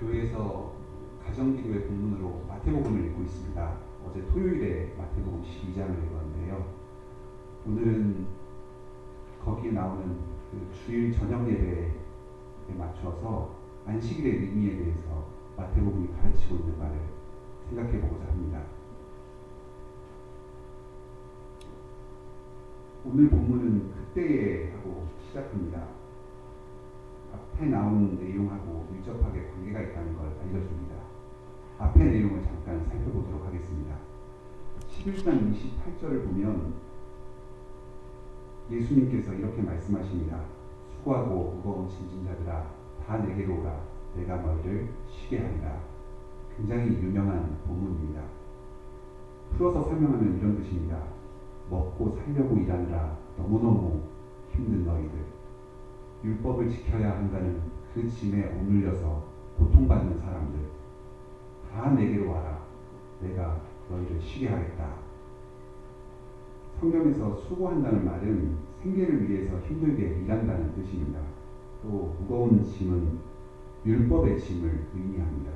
교회에서 가정기도의 본문으로 마태복음을 읽고 있습니다. 어제 토요일에 마태복음 12장을 읽었는데요. 오늘은 거기에 나오는 그 주일 저녁 예배에 맞춰서 안식일의 의미에 대해서 마태복음이 가르치고 있는 말을 생각해 보고자 합니다. 오늘 본문은 그때에 하고 시작합니다. 앞에 나온 내용하고 밀접하게 관계가 있다는 걸 알려줍니다. 앞의 내용을 잠깐 살펴보도록 하겠습니다. 11장 28절을 보면 예수님께서 이렇게 말씀하십니다. 수고하고 무거운 짐진 자들아 다 내게로 오라. 내가 너희를 쉬게 하리라. 굉장히 유명한 본문입니다. 풀어서 설명하면 이런 뜻입니다. 먹고 살려고 일하느라 너무너무 힘든 너희들, 율법을 지켜야 한다는 그 짐에 억눌려서 고통받는 사람들, 다 내게로 와라. 내가 너희를 쉬게 하겠다. 성경에서 수고한다는 말은 생계를 위해서 힘들게 일한다는 뜻입니다. 또 무거운 짐은 율법의 짐을 의미합니다.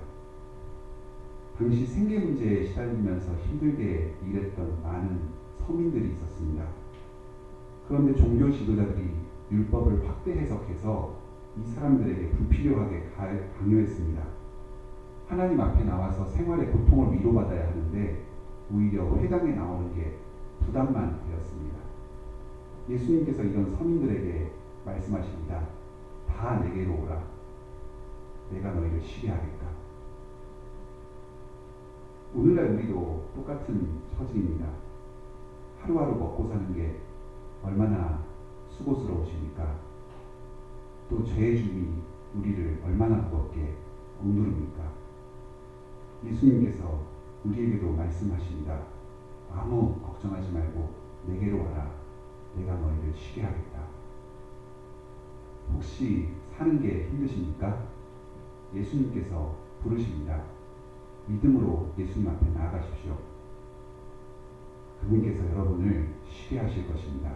당시 생계 문제에 시달리면서 힘들게 일했던 많은 서민들이 있었습니다. 그런데 종교 지도자들이 율법을 확대 해석해서 이 사람들에게 불필요하게 강요했습니다. 하나님 앞에 나와서 생활의 고통을 위로받아야 하는데 오히려 회당에 나오는 게 부담만 되었습니다. 예수님께서 이런 서민들에게 말씀하십니다. 다 내게로 오라. 내가 너희를 쉬게 하겠다. 오늘날 우리도 똑같은 처지입니다. 하루하루 먹고 사는 게 얼마나 수고스러우십니까? 또 죄의 주이 우리를 얼마나 무겁게 억누릅니까? 예수님께서 우리에게도 말씀하십니다. 아무 걱정하지 말고 내게로 와라. 내가 너희를 쉬게 하겠다. 혹시 사는 게 힘드십니까? 예수님께서 부르십니다. 믿음으로 예수님 앞에 나아가십시오. 그분께서 여러분을 쉬게 하실 것입니다.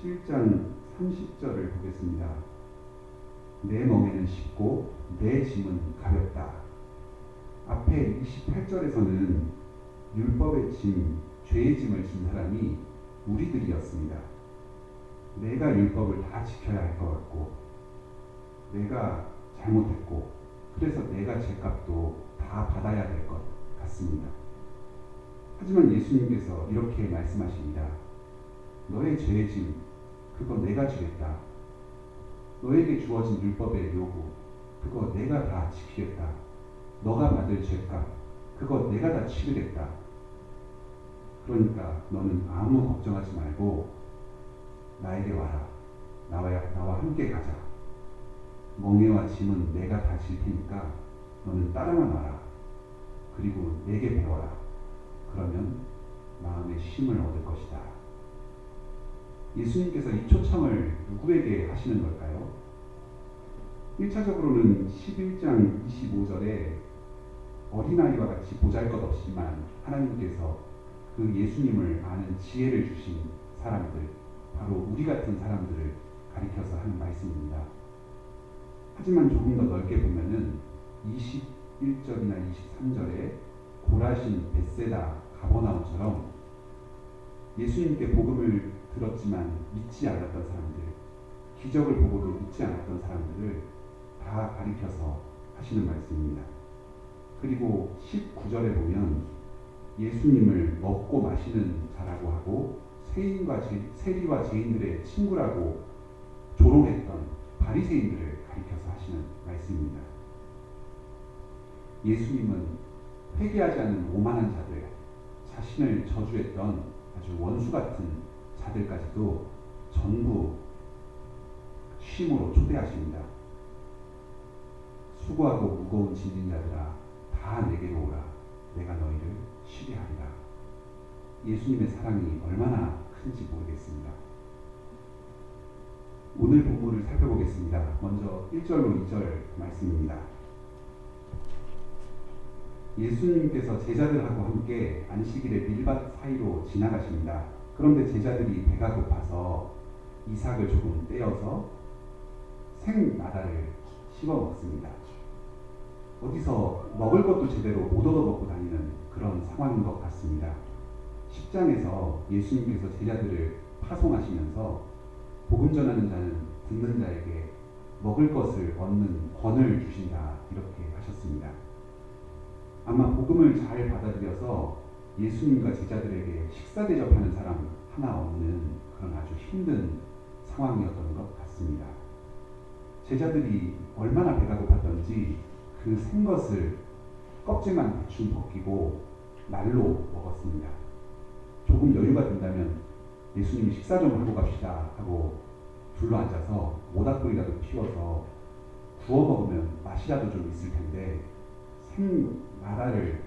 11장 30절을 보겠습니다. 내 멍에는 쉽고 내 짐은 가볍다. 앞에 28절에서는 율법의 짐, 죄의 짐을 진 사람이 우리들이었습니다. 내가 율법을 다 지켜야 할 것 같고 내가 잘못했고 그래서 내가 죄값도 다 받아야 될 것 같습니다. 하지만 예수님께서 이렇게 말씀하십니다. 너의 죄의 짐, 그거 내가 지겠다. 너에게 주어진 율법의 요구, 그거 내가 다 지키겠다. 너가 받을 죄값, 그거 내가 다 치르겠다. 그러니까 너는 아무 걱정하지 말고 나에게 와라. 나와 함께 가자. 멍에와 짐은 내가 다 질 테니까 너는 따라만 와라. 그리고 내게 배워라. 그러면 마음의 쉼을 얻을 것이다. 예수님께서 이 초청을 누구에게 하시는 걸까요? 1차적으로는 11장 25절에 어린아이와 같이 보잘것없지만 하나님께서 그 예수님을 아는 지혜를 주신 사람들, 바로 우리 같은 사람들을 가리켜서 하는 말씀입니다. 하지만 조금 더 넓게 보면은 21절이나 23절에 고라신, 벳세다, 가버나움처럼 예수님께 복음을 들었지만 믿지 않았던 사람들, 기적을 보고도 믿지 않았던 사람들을 다 가리켜서 하시는 말씀입니다. 그리고 19절에 보면 예수님을 먹고 마시는 자라고 하고 세리와 죄인들의 친구라고 조롱했던 바리새인들을 가리켜서 하시는 말씀입니다. 예수님은 회개하지 않는 오만한 자들, 자신을 저주했던 아주 원수 같은 자들까지도 전부 쉼으로 초대하십니다. 수고하고 무거운 짐진 자들아 다 내게로 오라. 내가 너희를 쉬게 하리라. 예수님의 사랑이 얼마나 큰지 모르겠습니다. 오늘 본문을 살펴보겠습니다. 먼저 1절로 2절 말씀입니다. 예수님께서 제자들하고 함께 안식일에 밀밭 사이로 지나가십니다. 그런데 제자들이 배가 고파서 이삭을 조금 떼어서 생나다를 씹어 먹습니다. 어디서 먹을 것도 제대로 못 얻어 먹고 다니는 그런 상황인 것 같습니다. 10장에서 예수님께서 제자들을 파송하시면서 복음 전하는 자는 듣는 자에게 먹을 것을 얻는 권을 주신다 이렇게 하셨습니다. 아마 복음을 잘 받아들여서 예수님과 제자들에게 식사 대접하는 사람 하나 없는 그런 아주 힘든 상황이었던 것 같습니다. 제자들이 얼마나 배가 고팠던지 그 생것을 껍질만 대충 벗기고 날로 먹었습니다. 조금 여유가 된다면 예수님이 식사 좀 하고 갑시다 하고 둘러앉아서 모닥불이라도 피워서 구워 먹으면 맛이라도 좀 있을 텐데 생나라를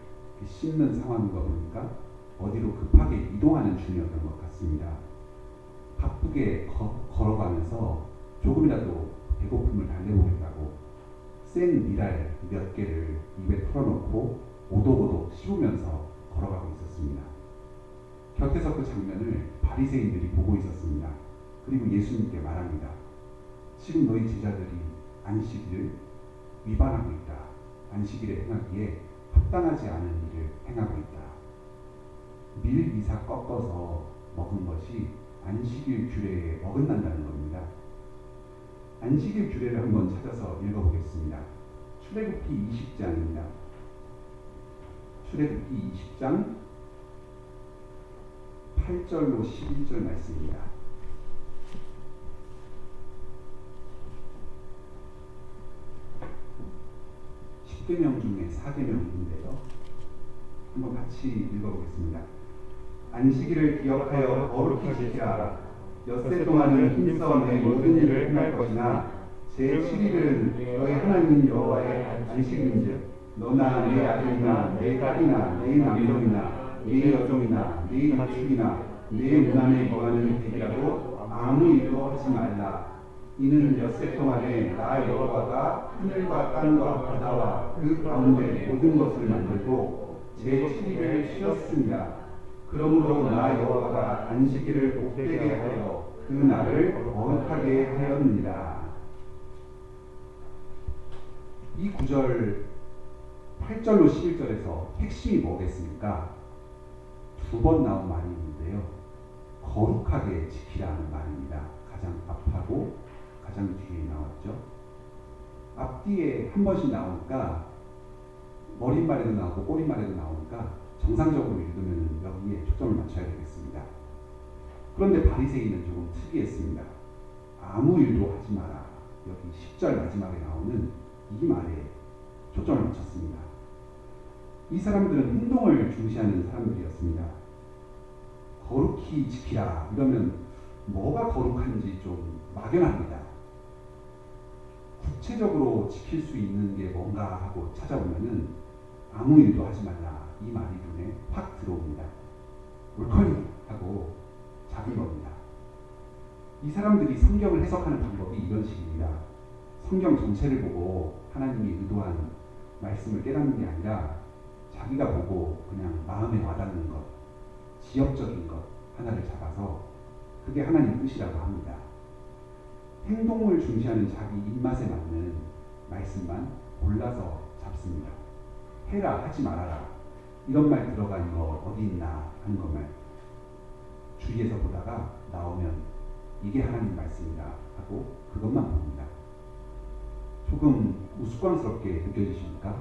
씹는 상황인 거 보니까 어디로 급하게 이동하는 중이었던 것 같습니다. 바쁘게 걸어가면서 조금이라도 배고픔을 달래보겠다고 센 미랄 몇 개를 입에 풀어놓고 오독오독 씹으면서 걸어가고 있었습니다. 곁에서 그 장면을 바리새인들이 보고 있었습니다. 그리고 예수님께 말합니다. 지금 너희 제자들이 안식일을 위반하고 있다. 안식일에 행하기에 합당하지 않은 일을 행하고 있다. 밀 이사 꺾어서 먹은 것이 안식일 규례에 어긋난다는 겁니다. 안식일 규례를 한번 찾아서 읽어보겠습니다. 출애굽기 20장입니다. 출애굽기 20장 8절로 11절 말씀입니다. 십계명 중에 4계명인데요. 한번 같이 읽어보겠습니다. 안식일을 기억하여 거룩히 지키라. 엿새 동안은 힘써 내 모든 일을 행할 것이나 제7일은 너희 하나님 여호와의 안식일인즉 너나 네 아들이나 네 딸이나 네 남종이나 네 여종이나 네 가축이나 네 문 안에 거하는 백이라도 아무 일도 하지 말라. 이는 엿새 동안에 나 여호와가 하늘과 땅과 바다와 그 가운데 모든 것을 만들고 제7일을 쉬었습니다. 그러므로 나 여호와가 안식일을 복되게 하여 그 날을 거룩하게 하였느니라. 이 구절 8절로 11절에서 핵심이 뭐겠습니까? 두 번 나온 말이 있는데요. 거룩하게 지키라는 말입니다. 가장 앞하고 가장 뒤에 나왔죠. 앞뒤에 한 번씩 나오니까 머릿말에도 나오고 꼬릿말에도 나오니까 정상적으로 읽으면 여기에 초점을 맞춰야 되겠습니다. 그런데 바리새인은 조금 특이했습니다. 아무 일도 하지 마라. 여기 10절 마지막에 나오는 이 말에 초점을 맞췄습니다. 이 사람들은 행동을 중시하는 사람들이었습니다. 거룩히 지키라 이러면 뭐가 거룩한지 좀 막연합니다. 구체적으로 지킬 수 있는 게 뭔가 하고 찾아보면은 아무 일도 하지 말라 이 말이 눈에 확 들어옵니다. 옳거니 하고 작은 겁니다. 이 사람들이 성경을 해석하는 방법이 이런 식입니다. 성경 전체를 보고 하나님이 의도한 말씀을 깨닫는 게 아니라 자기가 보고 그냥 마음에 와닿는 것, 지역적인 것 하나를 잡아서 그게 하나님 뜻이라고 합니다. 행동을 중시하는 자기 입맛에 맞는 말씀만 골라서 잡습니다. 해라 하지 말아라 이런 말 들어간 거 어디 있나 하는 것만 주위에서 보다가 나오면 이게 하나님 말씀이다 하고 그것만 봅니다. 조금 우스꽝스럽게 느껴지십니까?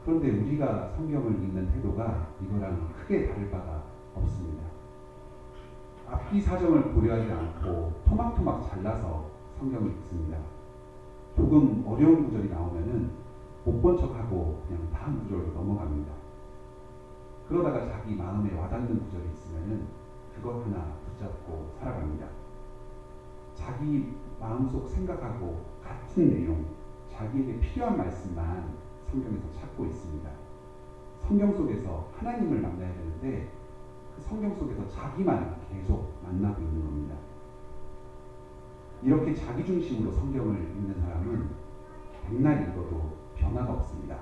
그런데 우리가 성경을 읽는 태도가 이거랑 크게 다를 바가 없습니다. 앞뒤 사정을 고려하지 않고 토막토막 잘라서 성경을 읽습니다. 조금 어려운 구절이 나오면은 못 본 척하고 그냥 다음 구절로 넘어갑니다. 그러다가 자기 마음에 와닿는 구절이 있으면은 그것 하나 붙잡고 살아갑니다. 자기 마음속 생각하고 같은 내용, 자기에게 필요한 말씀만 성경에서 찾고 있습니다. 성경 속에서 하나님을 만나야 되는데 그 성경 속에서 자기만 계속 만나고 있는 겁니다. 이렇게 자기 중심으로 성경을 읽는 사람은 백날 읽어도 변화가 없습니다.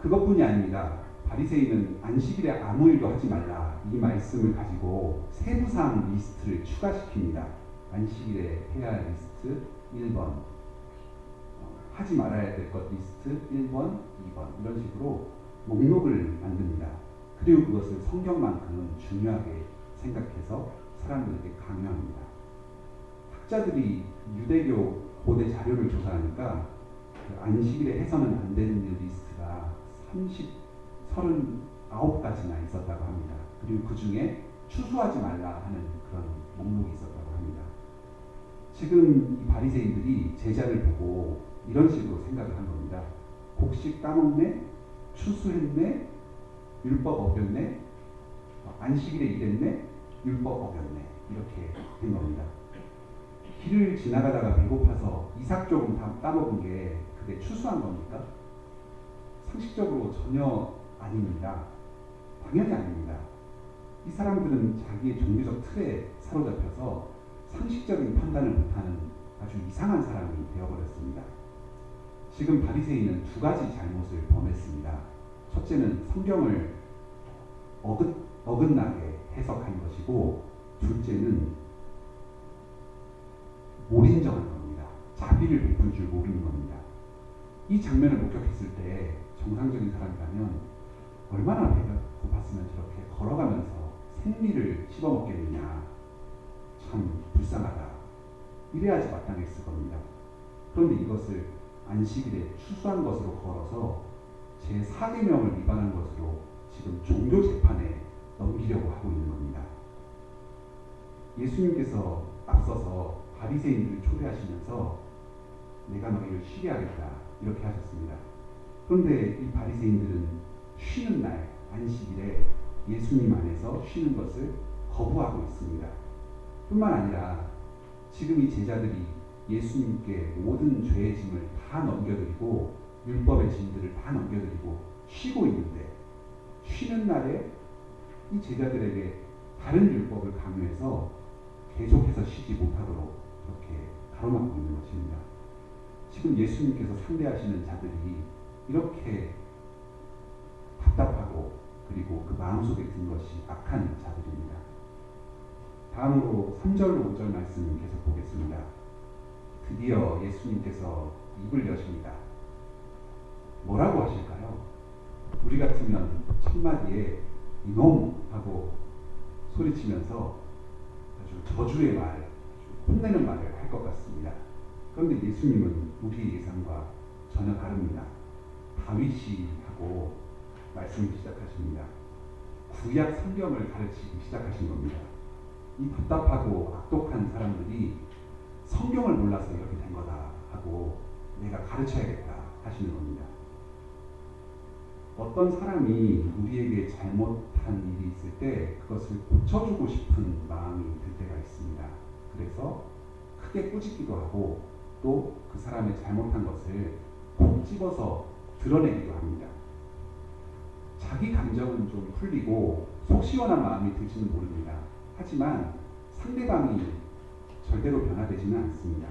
그것뿐이 아닙니다. 바리새인은 안식일에 아무 일도 하지 말라 이 말씀을 가지고 세부사항 리스트를 추가시킵니다. 안식일에 해야 할 리스트 1번 하지 말아야 될 것 리스트 1번, 2번 이런 식으로 목록을 만듭니다. 그리고 그것을 성경만큼 중요하게 생각해서 사람들에게 강요합니다. 학자들이 유대교 고대 자료를 조사하니까 그 안식일에 해서는 안 되는 리스트가 39가지나 있었다고 합니다. 그리고 그 중에 추수하지 말라 하는 그런 목록이 있었다고 합니다. 지금 이 바리새인들이 제자를 보고 이런 식으로 생각을 한 겁니다. 곡식 따먹네, 추수했네, 율법 어겼네, 안식일에 일했네, 율법 어겼네 이렇게 된 겁니다. 길을 지나가다가 배고파서 이삭 조금 따먹은 게 그게 추수한 겁니까? 상식적으로 전혀 아닙니다. 당연히 아닙니다. 이 사람들은 자기의 종교적 틀에 사로잡혀서 상식적인 판단을 못하는 아주 이상한 사람이 되어버렸습니다. 지금 바리새인은 두 가지 잘못을 범했습니다. 첫째는 성경을 어긋나게 해석한 것이고, 둘째는 몰인정한 겁니다. 자비를 베풀 줄 모르는 겁니다. 이 장면을 목격했을 때 정상적인 사람이라면 얼마나 배가 고팠으면 저렇게 걸어가면서 생리를 씹어먹겠느냐, 참 불쌍하다, 이래야지 마땅했을 겁니다. 그런데 이것을 안식일에 추수한 것으로 걸어서 제4계명을 위반한 것으로 지금 종교 재판에 넘기려고 하고 있는 겁니다. 예수님께서 앞서서 바리새인들을 초대하시면서 내가 너희를 쉬게 하겠다 이렇게 하셨습니다. 그런데 이 바리새인들은 쉬는 날 안식일에 예수님 안에서 쉬는 것을 거부하고 있습니다. 뿐만 아니라 지금 이 제자들이 예수님께 모든 죄의 짐을 다 넘겨드리고 율법의 짐들을 다 넘겨드리고 쉬고 있는데, 쉬는 날에 이 제자들에게 다른 율법을 강요해서 계속해서 쉬지 못하도록 그렇게 가로막고 있는 것입니다. 지금 예수님께서 상대하시는 자들이 이렇게 답답하고 그리고 그 마음속에 든 것이 악한 자들입니다. 다음으로 3절로 5절 말씀 계속 보겠습니다. 드디어 예수님께서 입을 여십니다. 뭐라고 하실까요? 우리 같으면 첫마디에 이놈 하고 소리치면서 아주 저주의 말, 혼내는 말을 할 것 같습니다. 그런데 예수님은 우리의 예상과 전혀 다릅니다. 다윗이 하고 말씀을 시작하십니다. 구약 성경을 가르치기 시작하신 겁니다. 이 답답하고 악독한 사람들이 성경을 몰라서 이렇게 된 거다 하고 내가 가르쳐야겠다 하시는 겁니다. 어떤 사람이 우리에게 잘못한 일이 있을 때 그것을 고쳐주고 싶은 마음이 들 때가 있습니다. 그래서 크게 꾸짖기도 하고 또 그 사람의 잘못한 것을 콕 집어서 드러내기도 합니다. 자기 감정은 좀 풀리고 속 시원한 마음이 들지는 모릅니다. 하지만 상대방이 절대로 변화되지는 않습니다.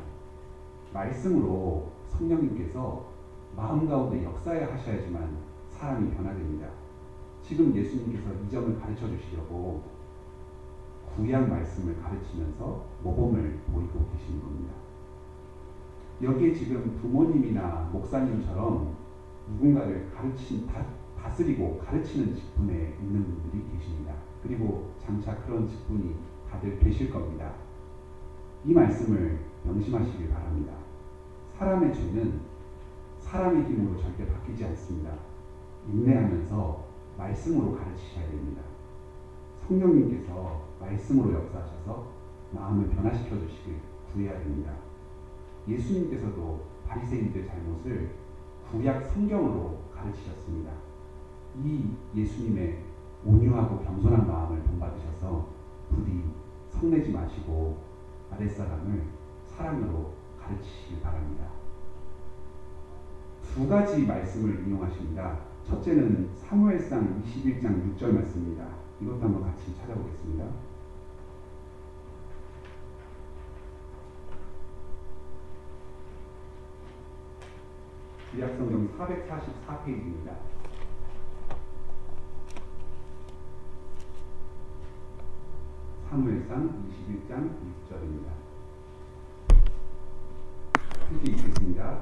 말씀으로 성령님께서 마음 가운데 역사해 하셔야지만 사람이 변화됩니다. 지금 예수님께서 이 점을 가르쳐 주시려고 구약 말씀을 가르치면서 모범을 보이고 계시는 겁니다. 여기에 지금 부모님이나 목사님처럼 누군가를 다스리고 가르치는 직분에 있는 분들이 계십니다. 그리고 장차 그런 직분이 다들 되실 겁니다. 이 말씀을 명심하시길 바랍니다. 사람의 죄는 사람의 힘으로 절대 바뀌지 않습니다. 인내하면서 말씀으로 가르치셔야 됩니다. 성령님께서 말씀으로 역사하셔서 마음을 변화시켜 주시길 구해야 됩니다. 예수님께서도 바리새인들의 잘못을 구약 성경으로 가르치셨습니다. 이 예수님의 온유하고 겸손한 마음을 본받으셔서 부디 성내지 마시고 아랫사람을 사랑으로 가르치시길 바랍니다. 두 가지 말씀을 인용하십니다. 첫째는 사무엘상 21장 6절 말씀입니다. 이것도 한번 같이 찾아보겠습니다. 구약성경 444페이지입니다. 사무엘상 21장 6절입니다. 함께 읽겠습니다.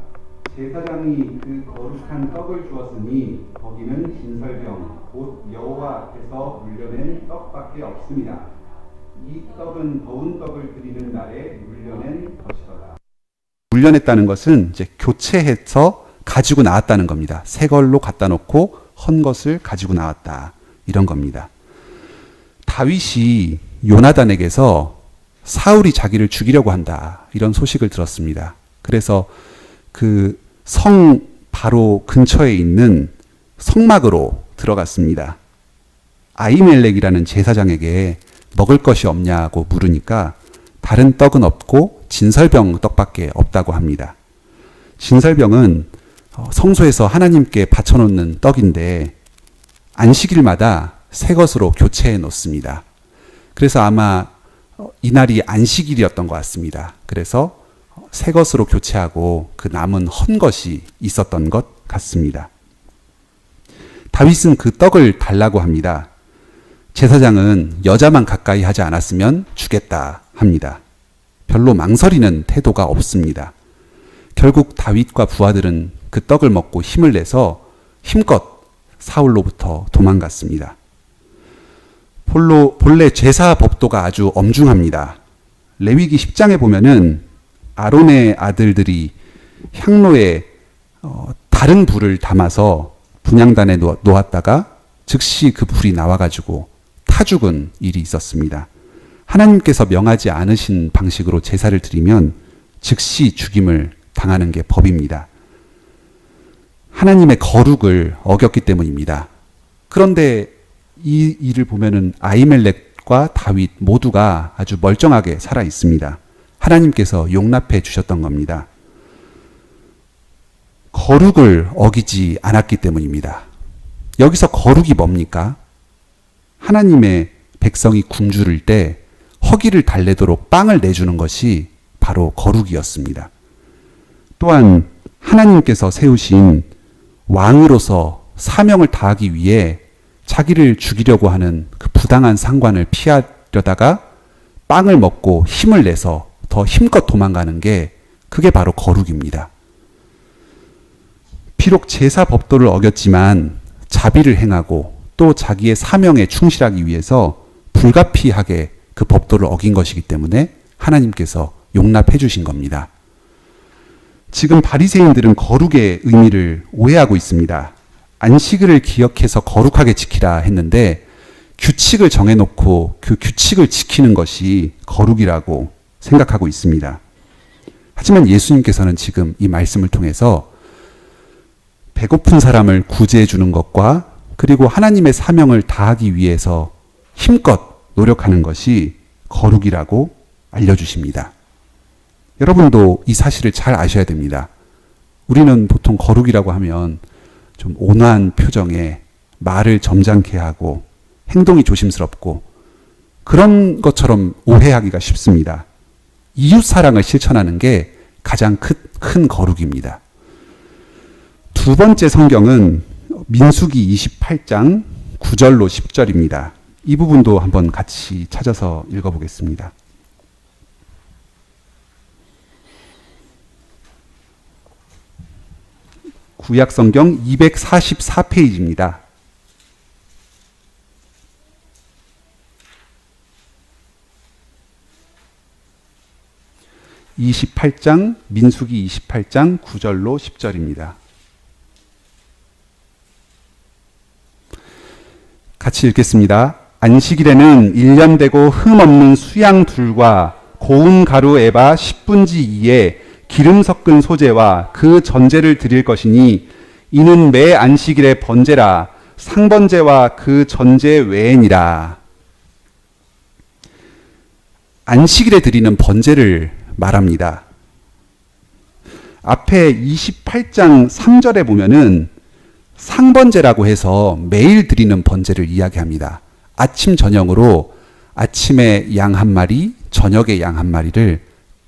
제사장이 그 거룩한 떡을 주었으니 거기는 진설병 곧 여호와 앞에서 물려낸 떡밖에 없습니다. 이 떡은 더운 떡을 드리는 날에 물려낸 것이더라. 물려냈다는 것은 이제 교체해서 가지고 나왔다는 겁니다. 새 걸로 갖다 놓고 헌 것을 가지고 나왔다, 이런 겁니다. 다윗이 요나단에게서 사울이 자기를 죽이려고 한다, 이런 소식을 들었습니다. 그래서 그 성 바로 근처에 있는 성막으로 들어갔습니다. 아히멜렉이라는 제사장에게 먹을 것이 없냐고 물으니까 다른 떡은 없고 진설병 떡밖에 없다고 합니다. 진설병은 성소에서 하나님께 바쳐놓는 떡인데 안식일마다 새 것으로 교체해 놓습니다. 그래서 아마 이날이 안식일이었던 것 같습니다. 그래서 새 것으로 교체하고 그 남은 헌 것이 있었던 것 같습니다. 다윗은 그 떡을 달라고 합니다. 제사장은 여자만 가까이 하지 않았으면 주겠다 합니다. 별로 망설이는 태도가 없습니다. 결국 다윗과 부하들은 그 떡을 먹고 힘을 내서 힘껏 사울로부터 도망갔습니다. 본래 제사 법도가 아주 엄중합니다. 레위기 10장에 보면은 아론의 아들들이 향로에 다른 불을 담아서 분향단에 놓았다가 즉시 그 불이 나와가지고 타 죽은 일이 있었습니다. 하나님께서 명하지 않으신 방식으로 제사를 드리면 즉시 죽임을 당하는 게 법입니다. 하나님의 거룩을 어겼기 때문입니다. 그런데 이 일을 보면은 아히멜렉과 다윗 모두가 아주 멀쩡하게 살아 있습니다. 하나님께서 용납해 주셨던 겁니다. 거룩을 어기지 않았기 때문입니다. 여기서 거룩이 뭡니까? 하나님의 백성이 굶주릴 때 허기를 달래도록 빵을 내주는 것이 바로 거룩이었습니다. 또한 하나님께서 세우신 왕으로서 사명을 다하기 위해 자기를 죽이려고 하는 그 부당한 상관을 피하려다가 빵을 먹고 힘을 내서 더 힘껏 도망가는 게 그게 바로 거룩입니다. 비록 제사 법도를 어겼지만 자비를 행하고 또 자기의 사명에 충실하기 위해서 불가피하게 그 법도를 어긴 것이기 때문에 하나님께서 용납해 주신 겁니다. 지금 바리새인들은 거룩의 의미를 오해하고 있습니다. 안식일을 기억해서 거룩하게 지키라 했는데 규칙을 정해놓고 그 규칙을 지키는 것이 거룩이라고 생각하고 있습니다. 하지만 예수님께서는 지금 이 말씀을 통해서 배고픈 사람을 구제해 주는 것과 그리고 하나님의 사명을 다하기 위해서 힘껏 노력하는 것이 거룩이라고 알려주십니다. 여러분도 이 사실을 잘 아셔야 됩니다. 우리는 보통 거룩이라고 하면 좀 온화한 표정에 말을 점잖게 하고 행동이 조심스럽고 그런 것처럼 오해하기가 쉽습니다. 이웃 사랑을 실천하는 게 가장 큰 거룩입니다. 두 번째 성경은 민수기 28장 9절로 10절입니다. 이 부분도 한번 같이 찾아서 읽어보겠습니다. 구약성경 244페이지입니다. 민수기 28장 9절로 10절입니다. 같이 읽겠습니다. 안식일에는 1년 되고 흠없는 수양 둘과 고운 가루 에바 10분지 2에 기름 섞은 소재와 그 전제를 드릴 것이니 이는 매 안식일의 번제라 상번제와 그 전제 외에니라. 안식일에 드리는 번제를 말합니다. 앞에 28장 3절에 보면은 상번제라고 해서 매일 드리는 번제를 이야기합니다. 아침 저녁으로 아침에 양 한 마리, 저녁에 양 한 마리를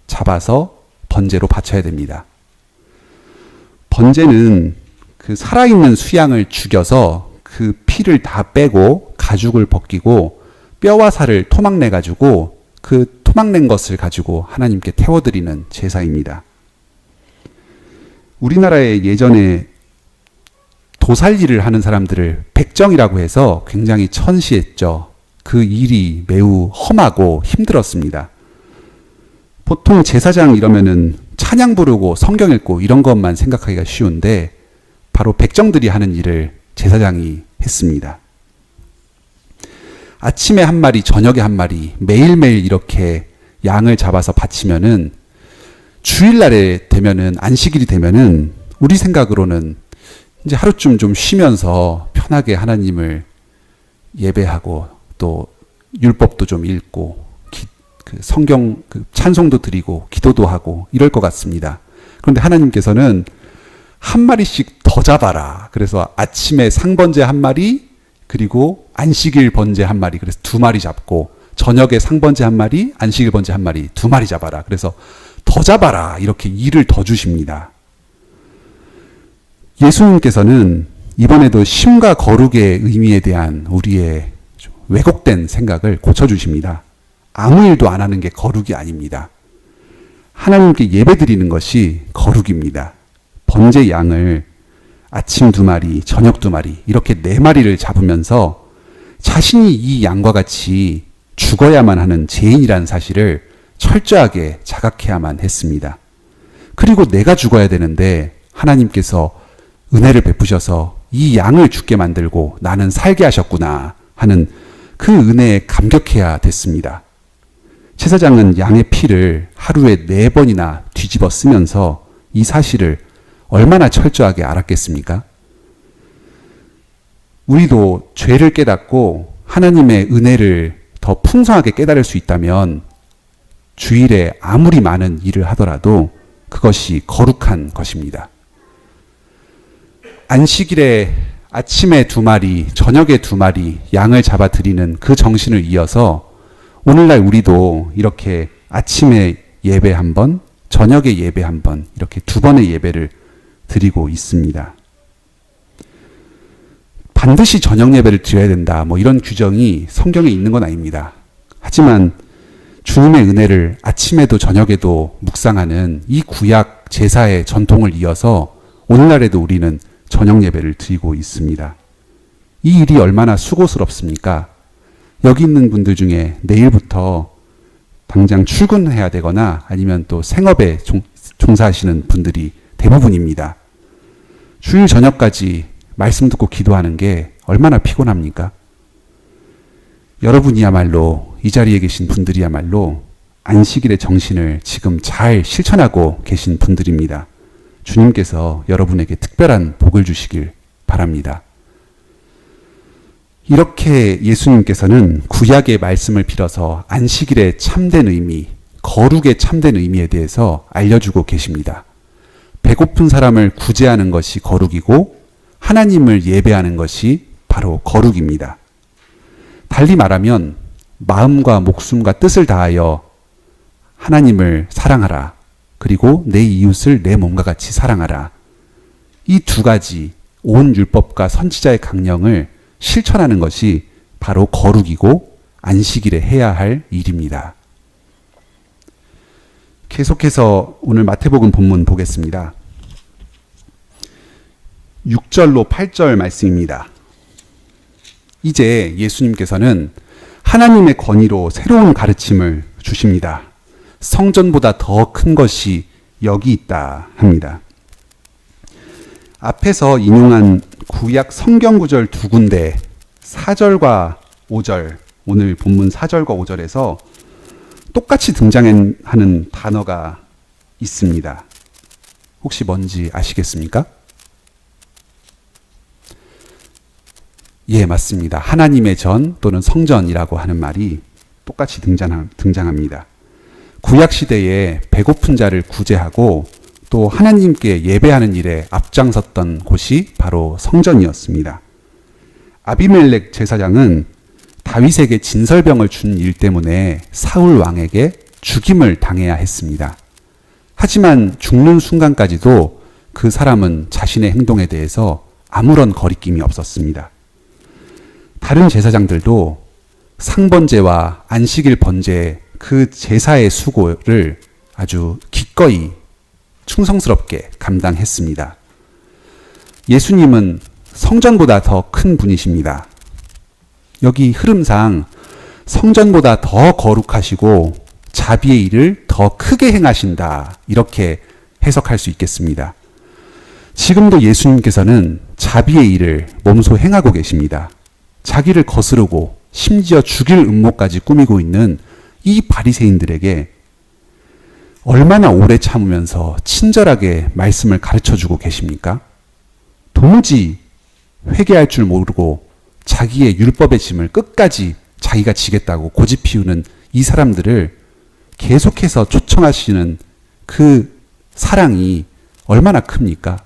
잡아서 번제로 바쳐야 됩니다. 번제는 그 살아있는 수양을 죽여서 그 피를 다 빼고 가죽을 벗기고 뼈와 살을 토막내 가지고 그 토막낸 것을 가지고 하나님께 태워드리는 제사입니다. 우리나라에 예전에 도살일을 하는 사람들을 백정이라고 해서 굉장히 천시했죠. 그 일이 매우 험하고 힘들었습니다. 보통 제사장 이러면은 찬양 부르고 성경 읽고 이런 것만 생각하기가 쉬운데 바로 백정들이 하는 일을 제사장이 했습니다. 아침에 한 마리, 저녁에 한 마리, 매일매일 이렇게 양을 잡아서 바치면은 주일날에 되면은, 안식일이 되면은 우리 생각으로는 이제 하루쯤 좀 쉬면서 편하게 하나님을 예배하고 또 율법도 좀 읽고 그 성경 그 찬송도 드리고 기도도 하고 이럴 것 같습니다. 그런데 하나님께서는 한 마리씩 더 잡아라. 그래서 아침에 상번제 한 마리, 그리고 안식일 번제 한 마리, 그래서 두 마리 잡고, 저녁에 상번제 한 마리, 안식일 번제 한 마리, 두 마리 잡아라. 그래서 더 잡아라. 이렇게 일을 더 주십니다. 예수님께서는 이번에도 쉼과 거룩의 의미에 대한 우리의 왜곡된 생각을 고쳐주십니다. 아무 일도 안 하는 게 거룩이 아닙니다. 하나님께 예배드리는 것이 거룩입니다. 번제 양을 아침 2마리, 저녁 2마리 이렇게 4마리를 잡으면서 자신이 이 양과 같이 죽어야만 하는 죄인이라는 사실을 철저하게 자각해야만 했습니다. 그리고 내가 죽어야 되는데 하나님께서 은혜를 베푸셔서 이 양을 죽게 만들고 나는 살게 하셨구나 하는 그 은혜에 감격해야 됐습니다. 제사장은 양의 피를 하루에 4번이나 뒤집어 쓰면서 이 사실을 얼마나 철저하게 알았겠습니까? 우리도 죄를 깨닫고 하나님의 은혜를 더 풍성하게 깨달을 수 있다면 주일에 아무리 많은 일을 하더라도 그것이 거룩한 것입니다. 안식일에 아침에 2마리, 저녁에 2마리 양을 잡아 드리는 그 정신을 이어서 오늘날 우리도 이렇게 아침에 예배 1번, 저녁에 예배 1번 이렇게 2번의 예배를 드리고 있습니다. 반드시 저녁 예배를 드려야 된다. 뭐 이런 규정이 성경에 있는 건 아닙니다. 하지만 주님의 은혜를 아침에도 저녁에도 묵상하는 이 구약 제사의 전통을 이어서 오늘날에도 우리는 저녁 예배를 드리고 있습니다. 이 일이 얼마나 수고스럽습니까? 여기 있는 분들 중에 내일부터 당장 출근해야 되거나 아니면 또 생업에 종사하시는 분들이 대부분입니다. 주일 저녁까지 말씀 듣고 기도하는 게 얼마나 피곤합니까? 여러분이야말로, 이 자리에 계신 분들이야말로 안식일의 정신을 지금 잘 실천하고 계신 분들입니다. 주님께서 여러분에게 특별한 복을 주시길 바랍니다. 이렇게 예수님께서는 구약의 말씀을 빌어서 안식일의 참된 의미, 거룩의 참된 의미에 대해서 알려주고 계십니다. 배고픈 사람을 구제하는 것이 거룩이고 하나님을 예배하는 것이 바로 거룩입니다. 달리 말하면 마음과 목숨과 뜻을 다하여 하나님을 사랑하라. 그리고 내 이웃을 내 몸과 같이 사랑하라. 이 2가지 온 율법과 선지자의 강령을 실천하는 것이 바로 거룩이고 안식일에 해야 할 일입니다. 계속해서 오늘 마태복음 본문 보겠습니다. 6절로 8절 말씀입니다. 이제 예수님께서는 하나님의 권위로 새로운 가르침을 주십니다. 성전보다 더 큰 것이 여기 있다 합니다. 앞에서 인용한 구약 성경 구절 2군데 4절과 5절, 오늘 본문 4절과 5절에서 똑같이 등장하는 단어가 있습니다. 혹시 뭔지 아시겠습니까? 예, 맞습니다. 하나님의 전 또는 성전이라고 하는 말이 똑같이 등장합니다. 구약시대에 배고픈 자를 구제하고 또 하나님께 예배하는 일에 앞장섰던 곳이 바로 성전이었습니다. 아비멜렉 제사장은 다윗에게 진설병을 준 일 때문에 사울 왕에게 죽임을 당해야 했습니다. 하지만 죽는 순간까지도 그 사람은 자신의 행동에 대해서 아무런 거리낌이 없었습니다. 다른 제사장들도 상번제와 안식일 번제 그 제사의 수고를 아주 기꺼이 충성스럽게 감당했습니다. 예수님은 성전보다 더 큰 분이십니다. 여기 흐름상 성전보다 더 거룩하시고 자비의 일을 더 크게 행하신다, 이렇게 해석할 수 있겠습니다. 지금도 예수님께서는 자비의 일을 몸소 행하고 계십니다. 자기를 거스르고 심지어 죽일 음모까지 꾸미고 있는 이 바리새인들에게 얼마나 오래 참으면서 친절하게 말씀을 가르쳐주고 계십니까? 도무지 회개할 줄 모르고 자기의 율법의 짐을 끝까지 자기가 지겠다고 고집 피우는 이 사람들을 계속해서 초청하시는 그 사랑이 얼마나 큽니까?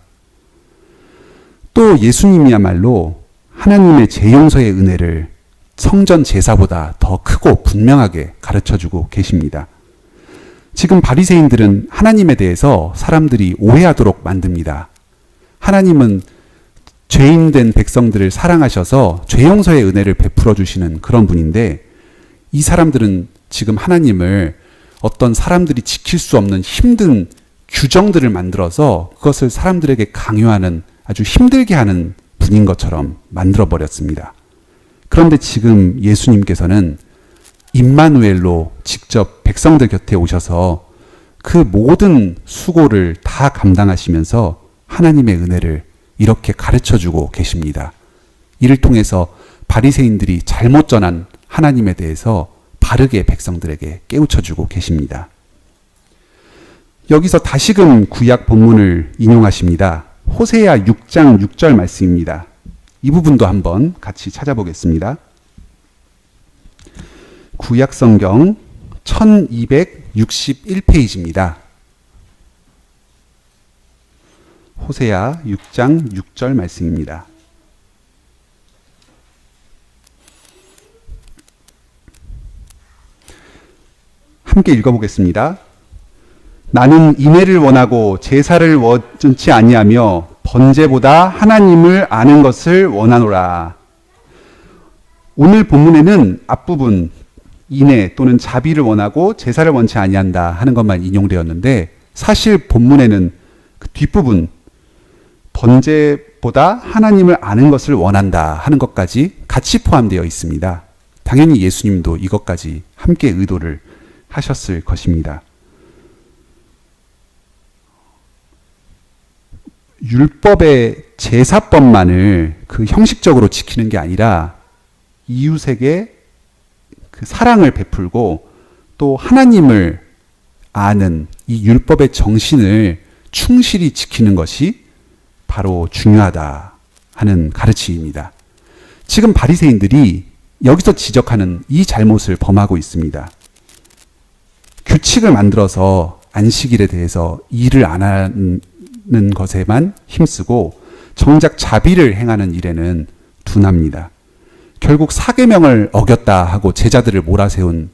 또 예수님이야말로 하나님의 재용서의 은혜를 성전 제사보다 더 크고 분명하게 가르쳐주고 계십니다. 지금 바리새인들은 하나님에 대해서 사람들이 오해하도록 만듭니다. 하나님은 죄인된 백성들을 사랑하셔서 죄용서의 은혜를 베풀어 주시는 그런 분인데, 이 사람들은 지금 하나님을 어떤 사람들이 지킬 수 없는 힘든 규정들을 만들어서 그것을 사람들에게 강요하는, 아주 힘들게 하는 분인 것처럼 만들어버렸습니다. 그런데 지금 예수님께서는 임마누엘로 직접 백성들 곁에 오셔서 그 모든 수고를 다 감당하시면서 하나님의 은혜를 이렇게 가르쳐주고 계십니다. 이를 통해서 바리새인들이 잘못 전한 하나님에 대해서 바르게 백성들에게 깨우쳐주고 계십니다. 여기서 다시금 구약 본문을 인용하십니다. 호세아 6장 6절 말씀입니다. 이 부분도 한번 같이 찾아보겠습니다. 구약 성경 1261페이지입니다. 호세아 6장 6절 말씀입니다. 함께 읽어보겠습니다. 나는 인애를 원하고 제사를 원치 아니하며 번제보다 하나님을 아는 것을 원하노라. 오늘 본문에는 앞부분 인애 또는 자비를 원하고 제사를 원치 아니한다 하는 것만 인용되었는데, 사실 본문에는 그 뒷부분 번제보다 하나님을 아는 것을 원한다 하는 것까지 같이 포함되어 있습니다. 당연히 예수님도 이것까지 함께 의도를 하셨을 것입니다. 율법의 제사법만을 그 형식적으로 지키는 게 아니라 이웃에게 그 사랑을 베풀고 또 하나님을 아는 이 율법의 정신을 충실히 지키는 것이 바로 중요하다 하는 가르침입니다. 지금 바리새인들이 여기서 지적하는 이 잘못을 범하고 있습니다. 규칙을 만들어서 안식일에 대해서 일을 안 하는 것에만 힘쓰고 정작 자비를 행하는 일에는 둔합니다. 결국 사계명을 어겼다 하고 제자들을 몰아세운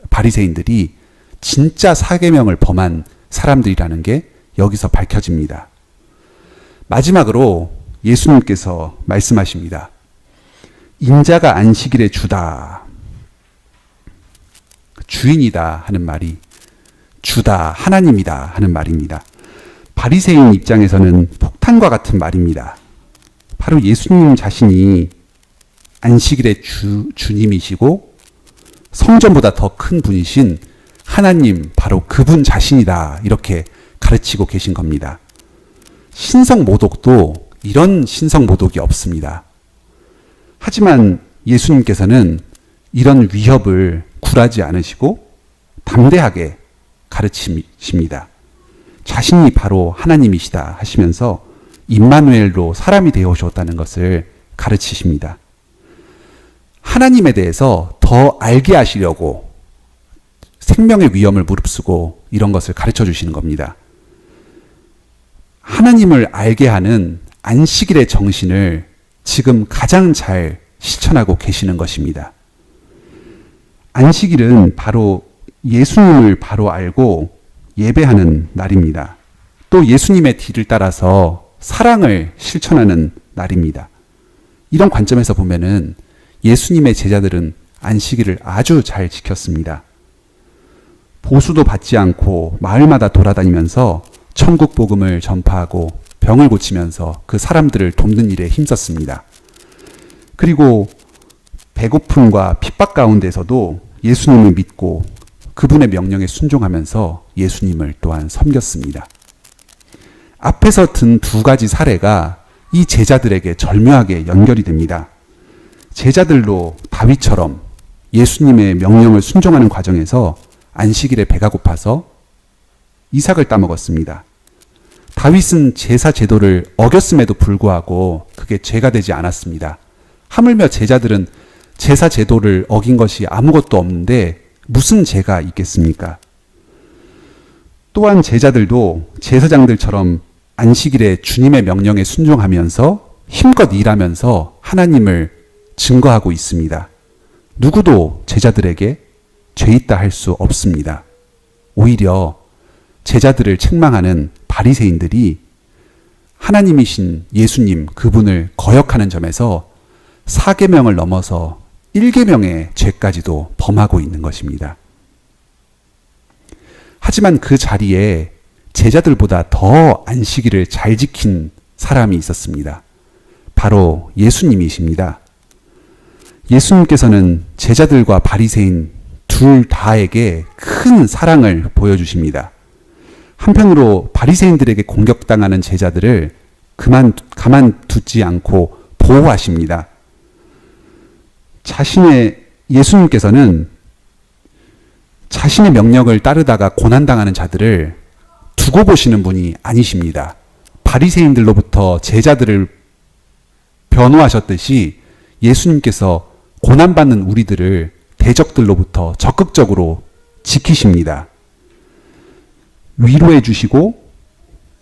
바리새인들이 진짜 사계명을 범한 사람들이라는 게 여기서 밝혀집니다. 마지막으로 예수님께서 말씀하십니다. 인자가 안식일의 주다, 주인이다 하는 말이 주다, 하나님이다 하는 말입니다. 바리새인 입장에서는 폭탄과 같은 말입니다. 바로 예수님 자신이 안식일의 주님이시고 성전보다 더 큰 분이신 하나님, 바로 그분 자신이다, 이렇게 가르치고 계신 겁니다. 신성모독도 이런 신성모독이 없습니다. 하지만 예수님께서는 이런 위협을 굴하지 않으시고 담대하게 가르치십니다. 자신이 바로 하나님이시다 하시면서 임마누엘로 사람이 되어 오셨다는 것을 가르치십니다. 하나님에 대해서 더 알게 하시려고 생명의 위험을 무릅쓰고 이런 것을 가르쳐 주시는 겁니다. 하나님을 알게 하는 안식일의 정신을 지금 가장 잘 실천하고 계시는 것입니다. 안식일은 바로 예수님을 바로 알고 예배하는 날입니다. 또 예수님의 뒤를 따라서 사랑을 실천하는 날입니다. 이런 관점에서 보면은 예수님의 제자들은 안식일을 아주 잘 지켰습니다. 보수도 받지 않고 마을마다 돌아다니면서 천국 복음을 전파하고 병을 고치면서 그 사람들을 돕는 일에 힘썼습니다. 그리고 배고픔과 핍박 가운데서도 예수님을 믿고 그분의 명령에 순종하면서 예수님을 또한 섬겼습니다. 앞에서 든 두 가지 사례가 이 제자들에게 절묘하게 연결이 됩니다. 제자들도 다윗처럼 예수님의 명령을 순종하는 과정에서 안식일에 배가 고파서 이삭을 따먹었습니다. 다윗은 제사 제도를 어겼음에도 불구하고 그게 죄가 되지 않았습니다. 하물며 제자들은 제사 제도를 어긴 것이 아무것도 없는데 무슨 죄가 있겠습니까? 또한 제자들도 제사장들처럼 안식일에 주님의 명령에 순종하면서 힘껏 일하면서 하나님을 증거하고 있습니다. 누구도 제자들에게 죄 있다 할 수 없습니다. 오히려 제자들을 책망하는 바리새인들이 하나님이신 예수님 그분을 거역하는 점에서 4계명을 넘어서 1계명의 죄까지도 범하고 있는 것입니다. 하지만 그 자리에 제자들보다 더 안식일을 잘 지킨 사람이 있었습니다. 바로 예수님이십니다. 예수님께서는 제자들과 바리새인 둘 다에게 큰 사랑을 보여주십니다. 한편으로 바리새인들에게 공격당하는 제자들을 가만두지 않고 보호하십니다. 예수님께서는 자신의 명령을 따르다가 고난당하는 자들을 두고 보시는 분이 아니십니다. 바리새인들로부터 제자들을 변호하셨듯이 예수님께서 고난받는 우리들을 대적들로부터 적극적으로 지키십니다. 위로해 주시고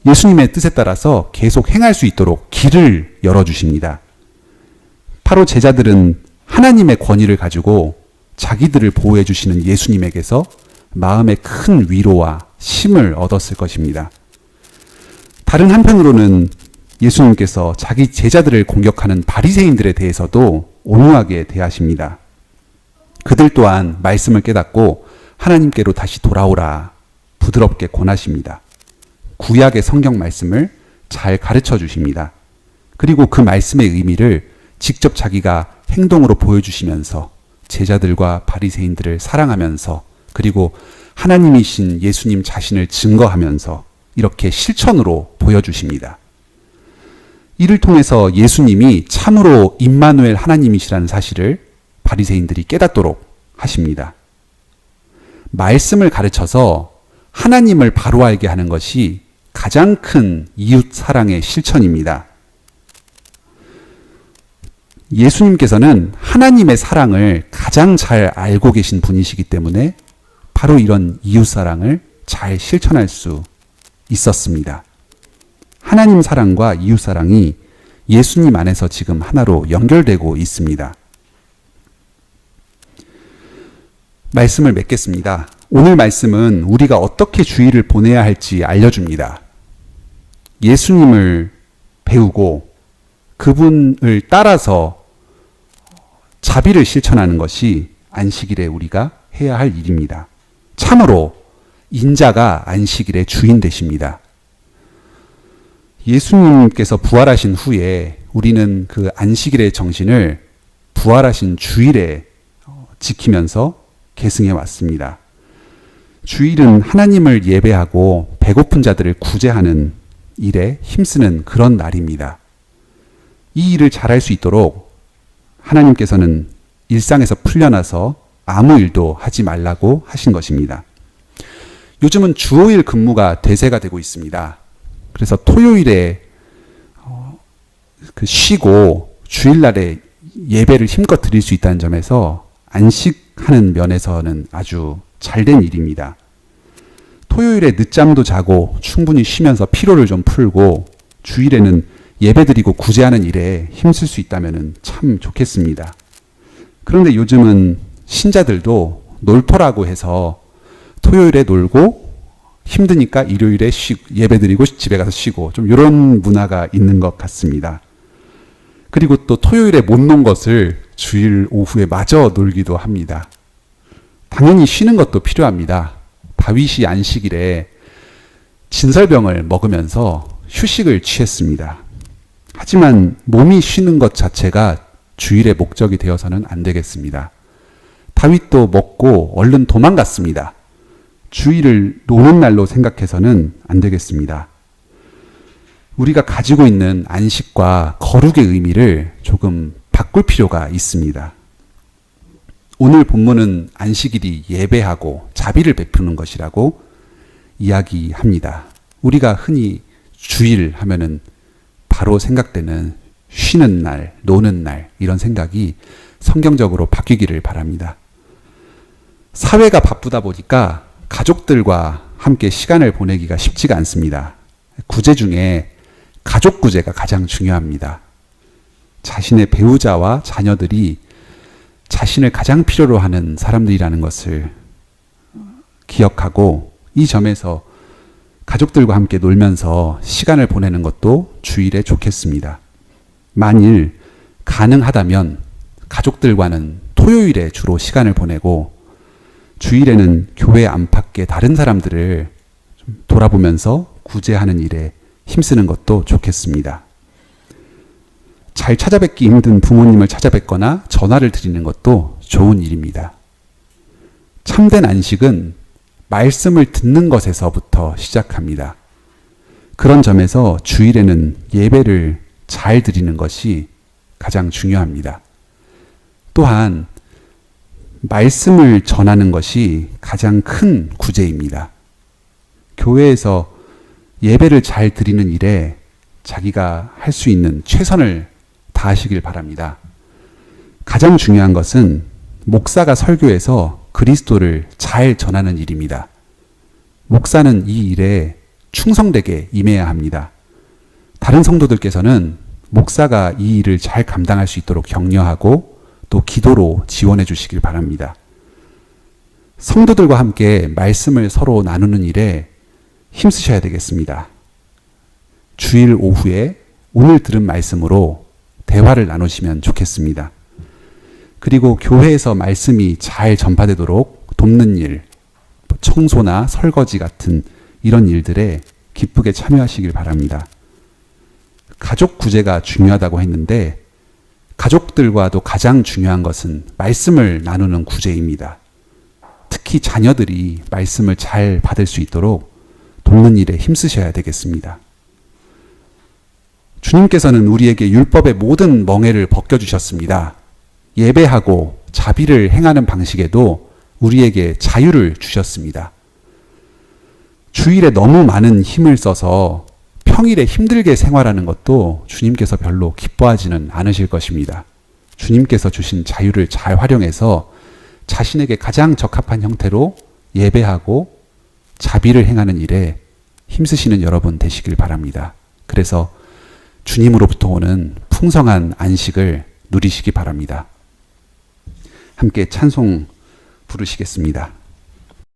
예수님의 뜻에 따라서 계속 행할 수 있도록 길을 열어주십니다. 바로 제자들은 하나님의 권위를 가지고 자기들을 보호해 주시는 예수님에게서 마음의 큰 위로와 힘을 얻었을 것입니다. 다른 한편으로는 예수님께서 자기 제자들을 공격하는 바리새인들에 대해서도 온유하게 대하십니다. 그들 또한 말씀을 깨닫고 하나님께로 다시 돌아오라 부드럽게 권하십니다. 구약의 성경 말씀을 잘 가르쳐 주십니다. 그리고 그 말씀의 의미를 직접 자기가 행동으로 보여주시면서 제자들과 바리새인들을 사랑하면서 그리고 하나님이신 예수님 자신을 증거하면서 이렇게 실천으로 보여주십니다. 이를 통해서 예수님이 참으로 임마누엘 하나님이시라는 사실을 바리새인들이 깨닫도록 하십니다. 말씀을 가르쳐서 하나님을 바로 알게 하는 것이 가장 큰 이웃 사랑의 실천입니다. 예수님께서는 하나님의 사랑을 가장 잘 알고 계신 분이시기 때문에 바로 이런 이웃 사랑을 잘 실천할 수 있었습니다. 하나님 사랑과 이웃 사랑이 예수님 안에서 지금 하나로 연결되고 있습니다. 말씀을 맺겠습니다. 오늘 말씀은 우리가 어떻게 주일을 보내야 할지 알려줍니다. 예수님을 배우고 그분을 따라서 자비를 실천하는 것이 안식일에 우리가 해야 할 일입니다. 참으로 인자가 안식일의 주인 되십니다. 예수님께서 부활하신 후에 우리는 그 안식일의 정신을 부활하신 주일에 지키면서 계승해 왔습니다. 주일은 하나님을 예배하고 배고픈 자들을 구제하는 일에 힘쓰는 그런 날입니다. 이 일을 잘할 수 있도록 하나님께서는 일상에서 풀려나서 아무 일도 하지 말라고 하신 것입니다. 요즘은 주 5일 근무가 대세가 되고 있습니다. 그래서 토요일에 쉬고 주일날에 예배를 힘껏 드릴 수 있다는 점에서 안식하는 면에서는 아주 잘된 일입니다. 토요일에 늦잠도 자고 충분히 쉬면서 피로를 좀 풀고 주일에는 예배드리고 구제하는 일에 힘쓸 수 있다면 참 좋겠습니다. 그런데 요즘은 신자들도 놀토라고 해서 토요일에 놀고 힘드니까 일요일에 예배드리고 집에 가서 쉬고 좀 이런 문화가 있는 것 같습니다. 그리고 또 토요일에 못 논 것을 주일 오후에 마저 놀기도 합니다. 당연히 쉬는 것도 필요합니다. 다윗이 안식일에 진설병을 먹으면서 휴식을 취했습니다. 하지만 몸이 쉬는 것 자체가 주일의 목적이 되어서는 안 되겠습니다. 다윗도 먹고 얼른 도망갔습니다. 주일을 노는 날로 생각해서는 안 되겠습니다. 우리가 가지고 있는 안식과 거룩의 의미를 조금 바꿀 필요가 있습니다. 오늘 본문은 안식일이 예배하고 자비를 베푸는 것이라고 이야기합니다. 우리가 흔히 주일 하면은 바로 생각되는 쉬는 날, 노는 날, 이런 생각이 성경적으로 바뀌기를 바랍니다. 사회가 바쁘다 보니까 가족들과 함께 시간을 보내기가 쉽지가 않습니다. 구제 중에 가족 구제가 가장 중요합니다. 자신의 배우자와 자녀들이 자신을 가장 필요로 하는 사람들이라는 것을 기억하고 이 점에서 가족들과 함께 놀면서 시간을 보내는 것도 주일에 좋겠습니다. 만일 가능하다면 가족들과는 토요일에 주로 시간을 보내고 주일에는 교회 안팎의 다른 사람들을 좀 돌아보면서 구제하는 일에 힘쓰는 것도 좋겠습니다. 잘 찾아뵙기 힘든 부모님을 찾아뵙거나 전화를 드리는 것도 좋은 일입니다. 참된 안식은 말씀을 듣는 것에서부터 시작합니다. 그런 점에서 주일에는 예배를 잘 드리는 것이 가장 중요합니다. 또한 말씀을 전하는 것이 가장 큰 구제입니다. 교회에서 예배를 잘 드리는 일에 자기가 할 수 있는 최선을 다하시길 바랍니다. 가장 중요한 것은 목사가 설교에서 그리스도를 잘 전하는 일입니다. 목사는 이 일에 충성되게 임해야 합니다. 다른 성도들께서는 목사가 이 일을 잘 감당할 수 있도록 격려하고 또 기도로 지원해 주시길 바랍니다. 성도들과 함께 말씀을 서로 나누는 일에 힘쓰셔야 되겠습니다. 주일 오후에 오늘 들은 말씀으로 대화를 나누시면 좋겠습니다. 그리고 교회에서 말씀이 잘 전파되도록 돕는 일, 청소나 설거지 같은 이런 일들에 기쁘게 참여하시길 바랍니다. 가족 구제가 중요하다고 했는데 가족들과도 가장 중요한 것은 말씀을 나누는 구제입니다. 특히 자녀들이 말씀을 잘 받을 수 있도록 돕는 일에 힘쓰셔야 되겠습니다. 주님께서는 우리에게 율법의 모든 멍에를 벗겨주셨습니다. 예배하고 자비를 행하는 방식에도 우리에게 자유를 주셨습니다. 주일에 너무 많은 힘을 써서 평일에 힘들게 생활하는 것도 주님께서 별로 기뻐하지는 않으실 것입니다. 주님께서 주신 자유를 잘 활용해서 자신에게 가장 적합한 형태로 예배하고 자비를 행하는 일에 힘쓰시는 여러분 되시길 바랍니다. 그래서 주님으로부터 오는 풍성한 안식을 누리시기 바랍니다. 함께 찬송 부르시겠습니다.